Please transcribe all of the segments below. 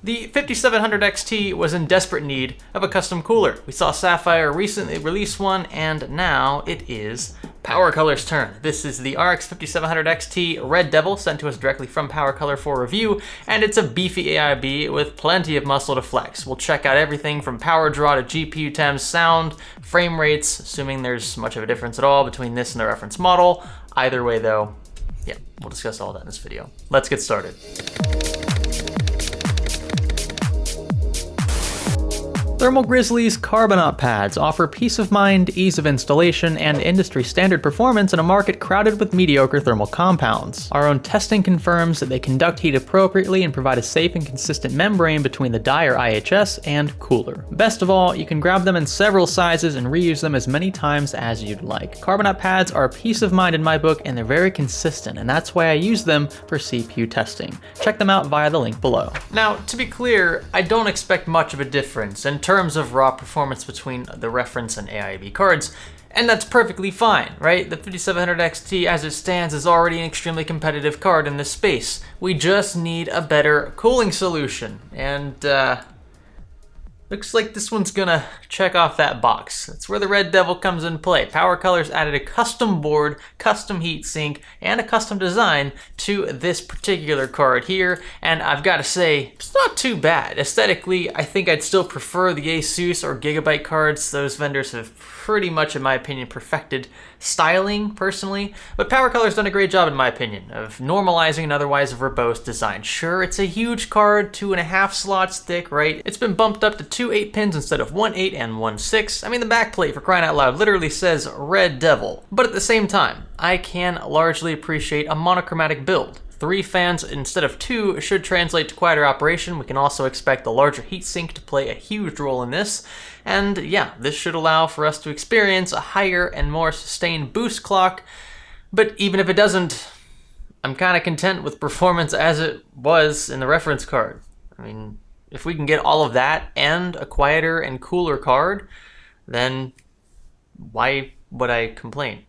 The 5700 XT was in desperate need of a custom cooler. We saw Sapphire recently release one, and now it is PowerColor's turn. This is the RX 5700 XT Red Devil, sent to us directly from PowerColor for review, and it's a beefy AIB with plenty of muscle to flex. We'll check out everything from power draw to GPU temps, sound, frame rates, assuming there's much of a difference at all between this and the reference model. Either way though, yeah, we'll discuss all that in this video. Let's get started. Thermal Grizzly's Carbonaut pads offer peace of mind, ease of installation, and industry-standard performance in a market crowded with mediocre thermal compounds. Our own testing confirms that they conduct heat appropriately and provide a safe and consistent membrane between the die or IHS and cooler. Best of all, you can grab them in several sizes and reuse them as many times as you'd like. Carbonaut pads are a peace of mind in my book, and they're very consistent, and that's why I use them for CPU testing. Check them out via the link below. Now, to be clear, I don't expect much of a difference in terms of raw performance between the reference and AIB cards, and that's perfectly fine, right? The 5700 XT as it stands is already an extremely competitive card in this space. We just need a better cooling solution, and looks like this one's gonna check off that box. That's where the Red Devil comes in play. PowerColor's added a custom board, custom heatsink, and a custom design to this particular card here, and I've got to say, it's not too bad. Aesthetically, I think I'd still prefer the Asus or Gigabyte cards. Those vendors have pretty much, in my opinion, perfected styling, personally, but PowerColor's done a great job, in my opinion, of normalizing an otherwise verbose design. Sure, it's a huge card, 2.5 slots thick, right? It's been bumped up to 2 8-pins instead of 1 8 and 1 6. I mean, the backplate, for crying out loud, literally says Red Devil. But at the same time, I can largely appreciate a monochromatic build. 3 fans instead of 2 should translate to quieter operation. We can also expect the larger heatsink to play a huge role in this. And yeah, this should allow for us to experience a higher and more sustained boost clock. But even if it doesn't, I'm kind of content with performance as it was in the reference card. I mean, if we can get all of that and a quieter and cooler card, then why would I complain?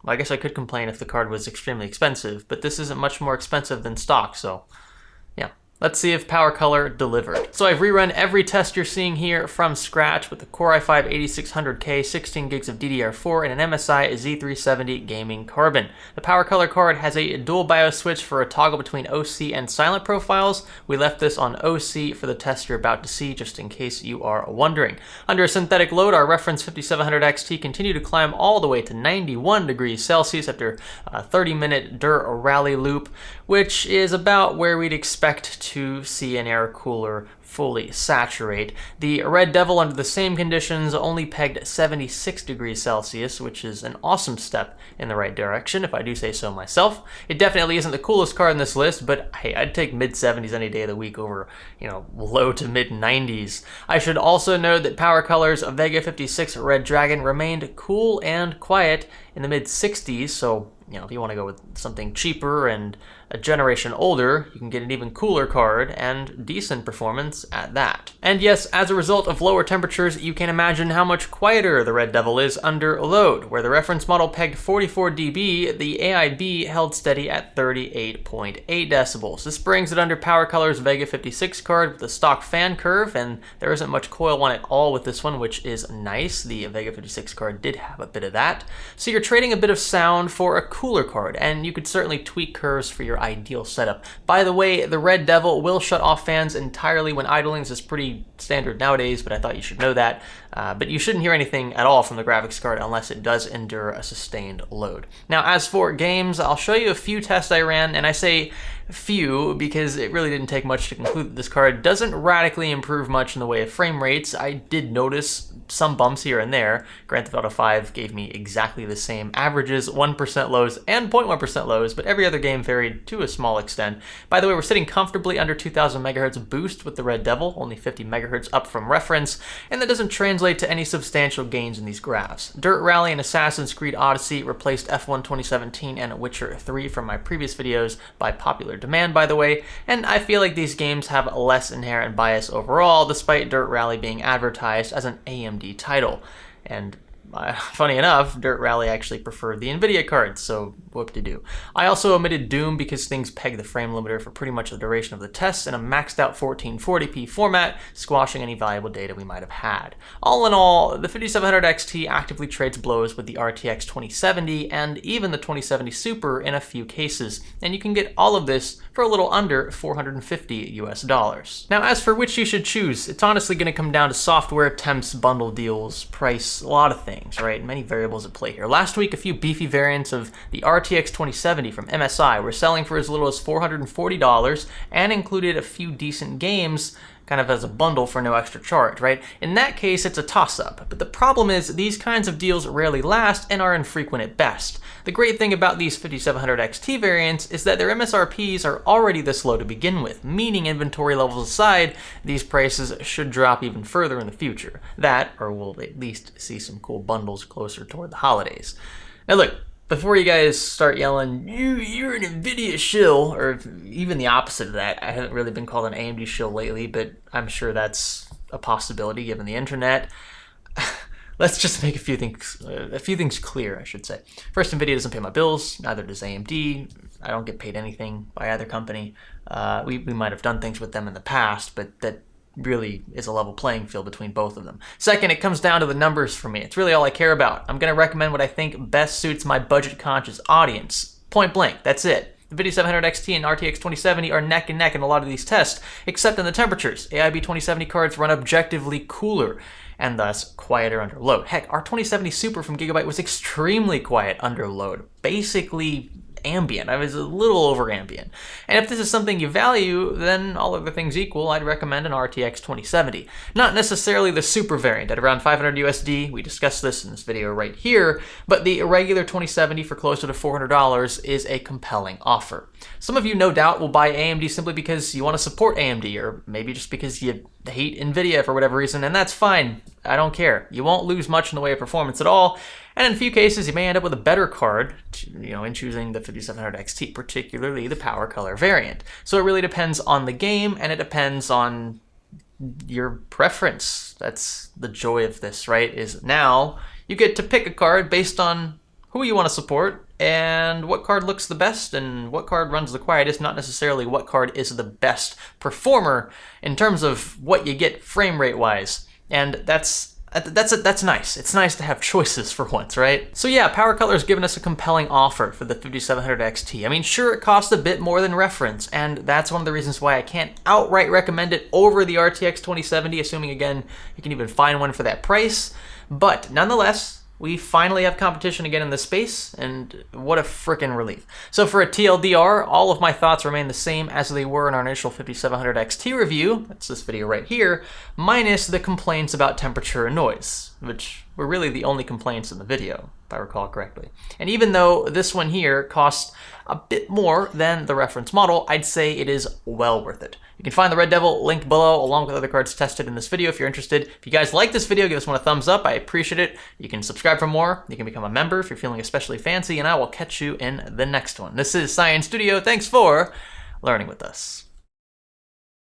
Well, I guess I could complain if the card was extremely expensive, but this isn't much more expensive than stock, so yeah. Let's see if PowerColor delivered. So I've rerun every test you're seeing here from scratch with the Core i5-8600K, 16 gigs of DDR4, and an MSI Z370 gaming carbon. The PowerColor card has a dual BIOS switch for a toggle between OC and silent profiles. We left this on OC for the test you're about to see, just in case you are wondering. Under a synthetic load, our reference 5700 XT continued to climb all the way to 91 degrees Celsius after a 30-minute dirt rally loop, which is about where we'd expect to see an air cooler fully saturate. The Red Devil, under the same conditions, only pegged 76 degrees Celsius, which is an awesome step in the right direction, if I do say so myself. It definitely isn't the coolest card in this list, but hey, I'd take mid-70s any day of the week over, low to mid-90s. I should also note that PowerColor's Vega 56 Red Dragon remained cool and quiet in the mid-60s, so if you want to go with something cheaper and a generation older, you can get an even cooler card and decent performance at that. And yes, as a result of lower temperatures, you can imagine how much quieter the Red Devil is under load. Where the reference model pegged 44 dB, the AIB held steady at 38.8 decibels. This brings it under PowerColor's Vega 56 card with a stock fan curve, and there isn't much coil on it all with this one, which is nice. The Vega 56 card did have a bit of that. So you're trading a bit of sound for a cooler card, and you could certainly tweak curves for your ideal setup. By the way, the Red Devil will shut off fans entirely when idling. This is pretty standard nowadays, but I thought you should know that. But you shouldn't hear anything at all from the graphics card unless it does endure a sustained load. Now, as for games, I'll show you a few tests I ran, and I say few because it really didn't take much to conclude that this card doesn't radically improve much in the way of frame rates. I did notice some bumps here and there. Grand Theft Auto 5 gave me exactly the same averages, 1% lows and 0.1% lows, but every other game varied to a small extent. By the way, we're sitting comfortably under 2000 megahertz boost with the Red Devil, only 50 megahertz up from reference, and that doesn't translate to any substantial gains in these graphs. Dirt Rally and Assassin's Creed Odyssey replaced F1 2017 and Witcher 3 from my previous videos by popular demand, by the way, and I feel like these games have less inherent bias overall, despite Dirt Rally being advertised as an AMD title. And funny enough, Dirt Rally actually preferred the NVIDIA cards, so whoop-de-doo. I also omitted Doom because things peg the frame limiter for pretty much the duration of the test in a maxed out 1440p format, squashing any valuable data we might have had. All in all, the 5700 XT actively trades blows with the RTX 2070 and even the 2070 Super in a few cases, and you can get all of this for a little under $450 US. Now, as for which you should choose, it's honestly going to come down to software, temps, bundle deals, price, a lot of things, right? Many variables at play here. Last week, a few beefy variants of the RTX 2070 from MSI were selling for as little as $440 and included a few decent games kind of as a bundle for no extra charge, right? In that case, it's a toss-up. But the problem is these kinds of deals rarely last and are infrequent at best. The great thing about these 5700 XT variants is that their MSRPs are already this low to begin with, meaning inventory levels aside, these prices should drop even further in the future. That, or we'll at least see some cool bundles closer toward the holidays. Now look, before you guys start yelling, you're an NVIDIA shill, or even the opposite of that. I haven't really been called an AMD shill lately, but I'm sure that's a possibility given the internet. Let's just make a few things clear, I should say. First, NVIDIA doesn't pay my bills, neither does AMD. I don't get paid anything by either company. We might have done things with them in the past, but that really is a level playing field between both of them. Second, it comes down to the numbers for me. It's really all I care about. I'm going to recommend what I think best suits my budget-conscious audience. Point blank, that's it. The 5700 XT and RTX 2070 are neck and neck in a lot of these tests, except in the temperatures. AIB 2070 cards run objectively cooler, and thus quieter under load. Heck, our 2070 Super from Gigabyte was extremely quiet under load. Basically ambient. I was a little over ambient. And if this is something you value, then all other things equal, I'd recommend an RTX 2070. Not necessarily the Super variant at around 500 USD. We discussed this in this video right here, but the regular 2070 for closer to $400 is a compelling offer. Some of you no doubt will buy AMD simply because you want to support AMD, or maybe just because you hate NVIDIA for whatever reason, and that's fine. I don't care. You won't lose much in the way of performance at all, and in a few cases you may end up with a better card, in choosing the 5700 XT, particularly the PowerColor variant. So it really depends on the game, and it depends on your preference. That's the joy of this, right? Is now you get to pick a card based on who you want to support and what card looks the best and what card runs the quietest, not necessarily what card is the best performer in terms of what you get frame rate wise. And that's nice. It's nice to have choices for once, right? So yeah, PowerColor has given us a compelling offer for the 5700 XT. I mean, sure, it costs a bit more than reference, and that's one of the reasons why I can't outright recommend it over the RTX 2070, assuming, again, you can even find one for that price. But nonetheless, we finally have competition again in this space, and what a frickin' relief. So for a TLDR, all of my thoughts remain the same as they were in our initial 5700 XT review, that's this video right here, minus the complaints about temperature and noise, which were really the only complaints in the video, if I recall correctly. And even though this one here costs a bit more than the reference model, I'd say it is well worth it. You can find the Red Devil linked below along with other cards tested in this video if you're interested. If you guys like this video, give this one a thumbs up. I appreciate it. You can subscribe for more. You can become a member if you're feeling especially fancy, and I will catch you in the next one. This is Science Studio. Thanks for learning with us.